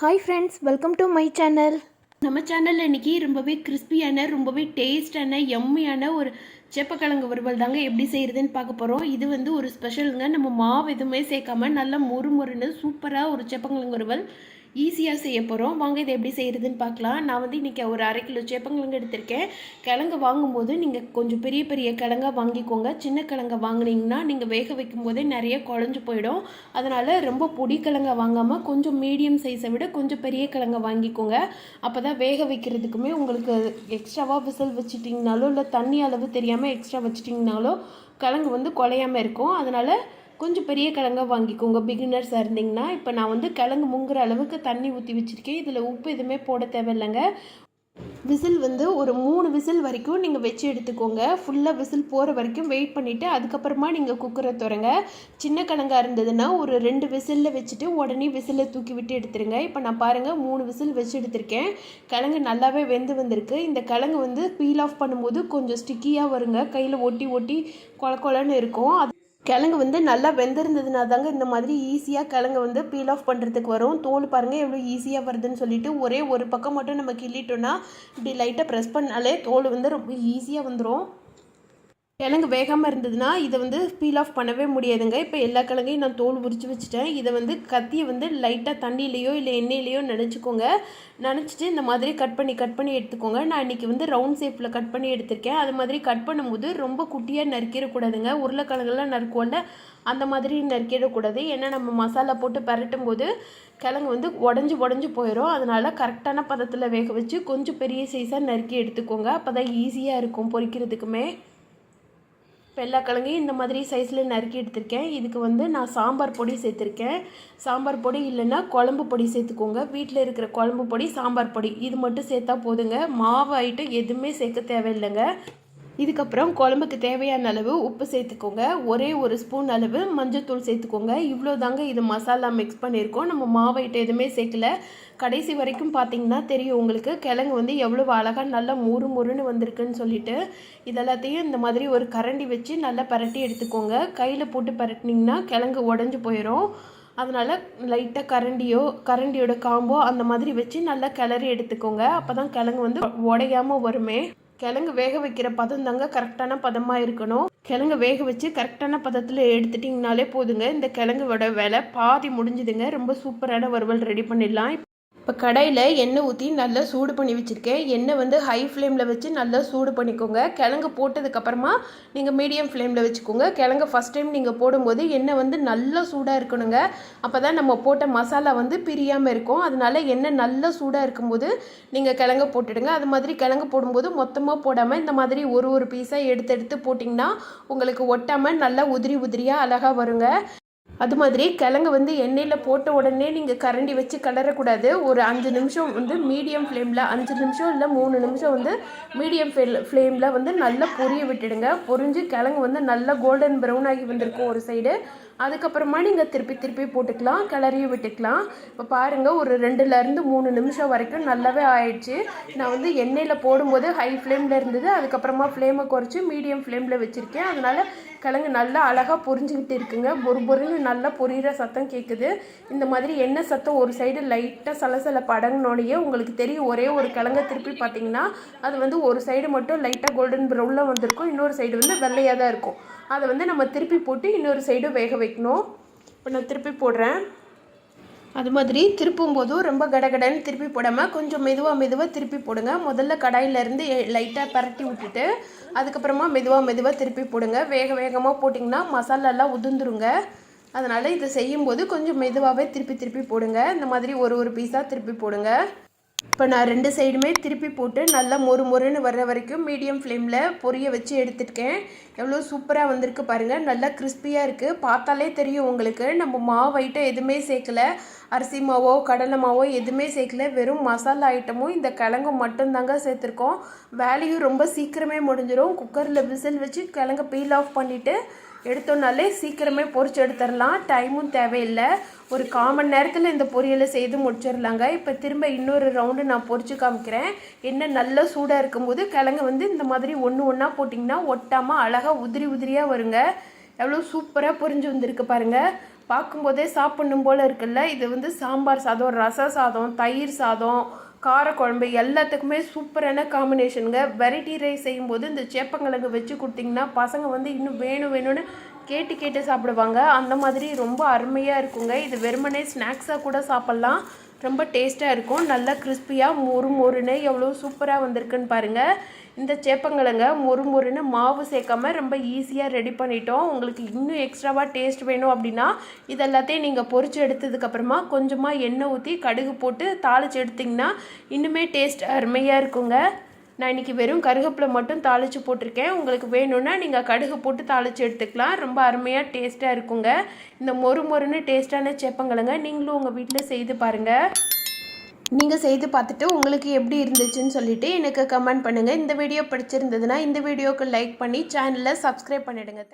Hi friends, welcome to my channel. நம்ம சேனலில் இன்றைக்கி ரொம்பவே கிறிஸ்பியான ரொம்பவே டேஸ்டான எம்மியான ஒரு சேப்பக்கிழங்கு வறுவல் தாங்க எப்படி செய்கிறதுன்னு பார்க்க போகிறோம். இது வந்து ஒரு ஸ்பெஷலுங்க. நம்ம மாவு எதுவுமே சேர்க்காம நல்லா மொறுன்னு சூப்பராக ஒரு சேப்பக்கிழங்கு வறுவல் ஈஸியாக செய்ய போகிறோம். வாங்க இதை எப்படி செய்கிறதுன்னு பார்க்கலாம். நான் வந்து இன்றைக்கி ஒரு 1/2 கிலோ சேப்பங்கிழங்கு எடுத்திருக்கேன். கிழங்கு வாங்கும்போது நீங்கள் கொஞ்சம் பெரிய பெரிய கிழங்கா வாங்கிக்கோங்க. சின்ன கிழங்கா வாங்கினீங்கன்னா நீங்கள் வேக வைக்கும் போதே நிறைய குழஞ்சு போயிடும். அதனால் ரொம்ப பொடி கிழங்கா வாங்காமல் கொஞ்சம் மீடியம் சைஸை விட கொஞ்சம் பெரிய கிழங்கா வாங்கிக்கோங்க. அப்போ தான் வேக வைக்கிறதுக்குமே உங்களுக்கு எக்ஸ்ட்ராவாக விசில் வச்சுட்டிங்கனாலோ இல்லை தண்ணி அளவு தெரியாமல் எக்ஸ்ட்ரா வச்சுட்டிங்கனாலோ கிழங்கு வந்து குலையாமல் இருக்கும். அதனால் கொஞ்சம் பெரிய கிழங்கா வாங்கிக்கோங்க பிகினர்ஸாக இருந்தீங்கன்னா. இப்போ நான் வந்து கிழங்கு முங்குற அளவுக்கு தண்ணி ஊற்றி வச்சுருக்கேன். இதில் உப்பு எதுவுமே போட தேவையில்லைங்க. விசில் வந்து ஒரு 3 விசில் வரைக்கும் நீங்கள் வச்சு எடுத்துக்கோங்க. ஃபுல்லாக விசில் போகிற வரைக்கும் வெயிட் பண்ணிவிட்டு அதுக்கப்புறமா நீங்கள் குக்கரை திறங்க. சின்ன கிழங்கா இருந்ததுன்னா ஒரு 2 விசிலில் வச்சுட்டு உடனே விசிலை தூக்கி விட்டு எடுத்துருங்க. இப்போ நான் பாருங்கள் 3 விசில் வச்சு எடுத்திருக்கேன். கிழங்கு நல்லாவே வெந்து வந்திருக்கு. இந்த கிழங்கு வந்து பீல் ஆஃப் பண்ணும்போது கொஞ்சம் ஸ்டிக்கியாக வருங்க. கையில் ஒட்டி ஒட்டி கொலன்னு இருக்கும். கிழங்கு வந்து நல்லா வெந்திருந்ததுனா தாங்க இந்த மாதிரி ஈஸியாக கிழங்கு வந்து பீல் ஆஃப் பண்ணுறதுக்கு வரும். தோல் பாருங்கள் எவ்வளோ ஈஸியாக வருதுன்னு சொல்லிட்டு ஒரே ஒரு பக்கம் மட்டும் நம்ம கிள்ளிட்டோன்னா இப்படி லைட்டாக ப்ரெஸ் பண்ணாலே தோல் வந்து ரொம்ப ஈஸியாக வந்துடும். கிழங்கு வேகாமல் இருந்ததுன்னா இதை வந்து பீல் ஆஃப் பண்ணவே முடியாதுங்க. இப்போ எல்லா கிழங்கையும் நான் தோல் உரித்து வச்சுட்டேன். இதை வந்து கத்தியை வந்து லைட்டாக தண்ணியிலையோ இல்லை எண்ணெயிலையோ நினச்சிக்கோங்க. நினச்சிட்டு இந்த மாதிரி கட் பண்ணி எடுத்துக்கோங்க. நான் இன்றைக்கி வந்து ரவுண்ட் ஷேப்பில் கட் பண்ணி எடுத்திருக்கேன். அது மாதிரி கட் பண்ணும்போது ரொம்ப குட்டியாக நறுக்கிடக்கூடாதுங்க. உருளைக்கிழங்குலாம் நறுக்குவோம்ல அந்த மாதிரி நறுக்கிடக்கூடாது. ஏன்னா நம்ம மசாலா போட்டு பரட்டும் போது கிழங்கு வந்து உடஞ்சி போயிடும். அதனால் கரெக்டான பதத்தில் வேக வச்சு கொஞ்சம் பெரிய சைஸாக நறுக்கி எடுத்துக்கோங்க. அப்போ தான் ஈஸியாக இருக்கும் பொரிக்கிறதுக்குமே. இப்போ எல்லா கிழங்கையும் இந்த மாதிரி சைஸில் நறுக்கி எடுத்திருக்கேன். இதுக்கு வந்து நான் சாம்பார் பொடி சேர்த்துருக்கேன். சாம்பார் பொடி இல்லைன்னா குழம்பு பொடி சேர்த்துக்கோங்க. வீட்டில் இருக்கிற குழம்பு பொடி, சாம்பார் பொடி இது மட்டும் சேர்த்தா போதுங்க. மாவு ஐட்டம் எதுவுமே சேர்க்க தேவையில்லைங்க. இதுக்கப்புறம் குழம்புக்கு தேவையான அளவு உப்பு சேர்த்துக்கோங்க. ஒரே ஒரு ஸ்பூன் அளவு மஞ்சள்தூள் சேர்த்துக்கோங்க. இவ்வளோ தாங்க இது மசாலா மிக்ஸ் பண்ணியிருக்கோம். நம்ம மாவைட்டு எதுவுமே சேர்க்கல. கடைசி வரைக்கும் பார்த்தீங்கன்னா தெரியும் உங்களுக்கு கிழங்கு வந்து எவ்வளோ அழகாக நல்லா மொறுன்னு வந்திருக்குன்னு சொல்லிட்டு. இதெல்லாத்தையும் இந்த மாதிரி ஒரு கரண்டி வச்சு நல்லா பரட்டி எடுத்துக்கோங்க. கையில் போட்டு பரட்டினீங்கன்னா கிழங்கு உடஞ்சி போயிடும். அதனால் லைட்டாக கரண்டியோட காம்போ அந்த மாதிரி வச்சு நல்லா கிளறி எடுத்துக்கோங்க. அப்போ தான் கிழங்கு வந்து உடையாமல் வருமே. கிழங்கு வேக வைக்கிற பதம் தாங்க கரெக்டான பதமாக இருக்கணும். கிழங்கு வேக வச்சு கரெக்டான பதத்தில் எடுத்துட்டிங்கனாலே போதுங்க. இந்த கிழங்கோட வேலை பாதி முடிஞ்சுதுங்க. ரொம்ப சூப்பரான வறுவல் ரெடி பண்ணிடலாம். இப்போ கடையில் எண்ணெய் ஊற்றி நல்லா சூடு பண்ணி வச்சுருக்கேன். எண்ணெய் வந்து ஹை ஃப்ளேமில் வச்சு நல்லா சூடு பண்ணிக்கோங்க. கிழங்கு போட்டதுக்கப்புறமா நீங்கள் மீடியம் ஃப்ளேமில் வச்சுக்கோங்க. கிழங்கு ஃபஸ்ட் டைம் நீங்கள் போடும்போது எண்ணெய் வந்து நல்லா சூடாக இருக்கணுங்க. அப்போ தான் நம்ம போட்ட மசாலா வந்து பிரியாமல் இருக்கும். அதனால எண்ணெய் நல்லா சூடாக இருக்கும்போது நீங்கள் கிழங்கு போட்டுடுங்க. அது மாதிரி கிழங்கு போடும்போது மொத்தமாக போடாமல் இந்த மாதிரி ஒரு பீஸாக எடுத்து போட்டிங்கன்னா உங்களுக்கு ஒட்டாமல் நல்லா உதிரியாக அழகாக வருங்க. அது மாதிரி கிழங்கு வந்து எண்ணெயில் போட்ட உடனே நீங்கள் கரண்டி வச்சு கிளறக்கூடாது. ஒரு 5 நிமிஷம் வந்து மீடியம் ஃப்ளேமில் 5 நிமிஷம் இல்லை 3 நிமிஷம் வந்து மீடியம் ஃப்ளேமில் வந்து நல்லா பொரிய விட்டுடுங்க. பொரிஞ்சு கிழங்கு வந்து நல்லா கோல்டன் ப்ரௌன் ஆகி வந்திருக்கும் ஒரு சைடு. அதுக்கப்புறமா நீங்கள் திருப்பி போட்டுக்கலாம், கிளறியும் விட்டுக்கலாம். இப்போ பாருங்கள் ஒரு 2லேருந்து 3 நிமிஷம் வரைக்கும் நல்லாவே ஆயிடுச்சு. நான் வந்து எண்ணெயில் போடும்போது ஹை ஃப்ளேமில் இருந்தது. அதுக்கப்புறமா ஃப்ளேமை குறைச்சி மீடியம் ஃப்ளேமில் வச்சுருக்கேன். அதனால் கிழங்கு நல்லா அழகாக பொரிஞ்சுக்கிட்டு இருக்குங்க. பொறுன்னு நல்லா பொரியிற சத்தம் கேட்குது. இந்த மாதிரி எண்ணெய் சத்தம் ஒரு சைடு லைட்டாக சலசல படங்கினோடையே உங்களுக்கு தெரியும். ஒரே ஒரு கிழங்கை திருப்பி பார்த்தீங்கன்னா அது வந்து ஒரு சைடு மட்டும் லைட்டாக கோல்டன் ப்ரௌனில் வந்திருக்கும். இன்னொரு சைடு வந்து வெள்ளையாக தான் இருக்கும். அதை வந்து நம்ம திருப்பி போட்டு இன்னொரு சைடு வேக வைக்கணும். இப்போ நான் திருப்பி போடுறேன். அது மாதிரி திருப்பும் போதும் ரொம்ப கடகடன்னு திருப்பி போடாமல் கொஞ்சம் மெதுவாக திருப்பி போடுங்க. முதல்ல கடாயிலேருந்து லைட்டாக பரட்டி விட்டுட்டு அதுக்கப்புறமா மெதுவாக திருப்பி போடுங்க. வேகமாக போட்டிங்கன்னா மசாலாலாம் உதிர்ந்துருங்க. அதனால் இதை செய்யும்போது கொஞ்சம் மெதுவாகவே திருப்பி போடுங்க. இந்த மாதிரி ஒரு பீஸாக திருப்பி போடுங்க. இப்போ நான் 2 சைடுமே திருப்பி போட்டு நல்லா மொறுன்னு வர்ற வரைக்கும் மீடியம் ஃப்ளேமில் பொரிய வச்சு எடுத்துருக்கேன். எவ்வளோ சூப்பராக வந்திருக்கு பாருங்கள். நல்லா கிறிஸ்பியாக இருக்குது. பார்த்தாலே தெரியும் உங்களுக்கு. நம்ம மாவு ஐட்டம் எதுவுமே சேர்க்கலை. அரிசி மாவோ கடலை மாவோ எதுவுமே சேர்க்கல. வெறும் மசாலா ஐட்டமும் இந்த கிழங்கும் மட்டும்தாங்க சேர்த்துருக்கோம். வேலையும் ரொம்ப சீக்கிரமே முடிஞ்சிடும். குக்கரில் விசில் வச்சு கிழங்கு பீல் ஆஃப் பண்ணிவிட்டு எடுத்தோன்னாலே சீக்கிரமே பொரிச்சு எடுத்துடலாம். டைமும் தேவையில்லை. ஒரு 1/4 மணி நேரத்தில் இந்த பொரியலை செய்து முடிச்சிடலாங்க. இப்போ திரும்ப இன்னொரு ரவுண்டு நான் பொரிச்சு காமிக்கிறேன். எண்ணெய் நல்லா சூடாக இருக்கும்போது கிழங்கு வந்து இந்த மாதிரி ஒன்றா போட்டிங்கன்னா ஒட்டாமல் அழகாக உதிரியாக வருங்க. எவ்வளோ சூப்பராக பொரிஞ்சு வந்திருக்கு பாருங்கள். பார்க்கும்போதே சாப்பிடணும் போல் இருக்குல்ல. இது வந்து சாம்பார் சாதம், ரச சாதம், தயிர் சாதம், காரக்குழம்பு எல்லாத்துக்குமே சூப்பரான காம்பினேஷனுங்க. வெரைட்டி ரைஸ் செய்யும்போது இந்த சேப்பங்கிழங்கு வச்சு கொடுத்திங்கன்னா பசங்க வந்து இன்னும் வேணும் வேணும்னு கேட்டு கேட்டு சாப்பிடுவாங்க. அந்த மாதிரி ரொம்ப அருமையாக இருக்குங்க. இது வெறுமனே ஸ்நாக்ஸாக கூட சாப்பிட்லாம். ரொம்ப டேஸ்ட்டாக இருக்கும். நல்லா கிறிஸ்பியாக மொறுன்னு எவ்வளோ சூப்பராக வந்திருக்குன்னு பாருங்கள். இந்த சேப்பங்கிழங்க மொறுன்னு மாவு சேர்க்காம ரொம்ப ஈஸியாக ரெடி பண்ணிட்டோம். உங்களுக்கு இன்னும் எக்ஸ்ட்ராவாக டேஸ்ட் வேணும் அப்படின்னா இதெல்லாத்தையும் நீங்கள் பொரிச்சு எடுத்ததுக்கப்புறமா கொஞ்சமாக எண்ணெய் ஊற்றி கடுகு போட்டு தாளித்து எடுத்திங்கன்னா இன்னுமே டேஸ்ட் அருமையாக இருக்குங்க. நான் இன்றைக்கி வெறும் கருவேப்பிலை மட்டும் தாளித்து போட்டிருக்கேன். உங்களுக்கு வேணும்னா நீங்கள் கடுகு போட்டு தாளித்து எடுத்துக்கலாம். ரொம்ப அருமையாக டேஸ்ட்டாக இருக்குங்க. இந்த மொறுன்னு டேஸ்ட்டான சேப்பங்கிழங்க நீங்களும் உங்கள் வீட்டில் செய்து பாருங்கள். நீங்கள் செய்து பார்த்துட்டு உங்களுக்கு எப்படி இருந்துச்சுன்னு சொல்லிவிட்டு எனக்கு கமெண்ட் பண்ணுங்கள். இந்த வீடியோ பிடிச்சிருந்ததுன்னா இந்த வீடியோக்கு லைக் பண்ணி சேனலை சப்ஸ்கிரைப் பண்ணிவிடுங்க.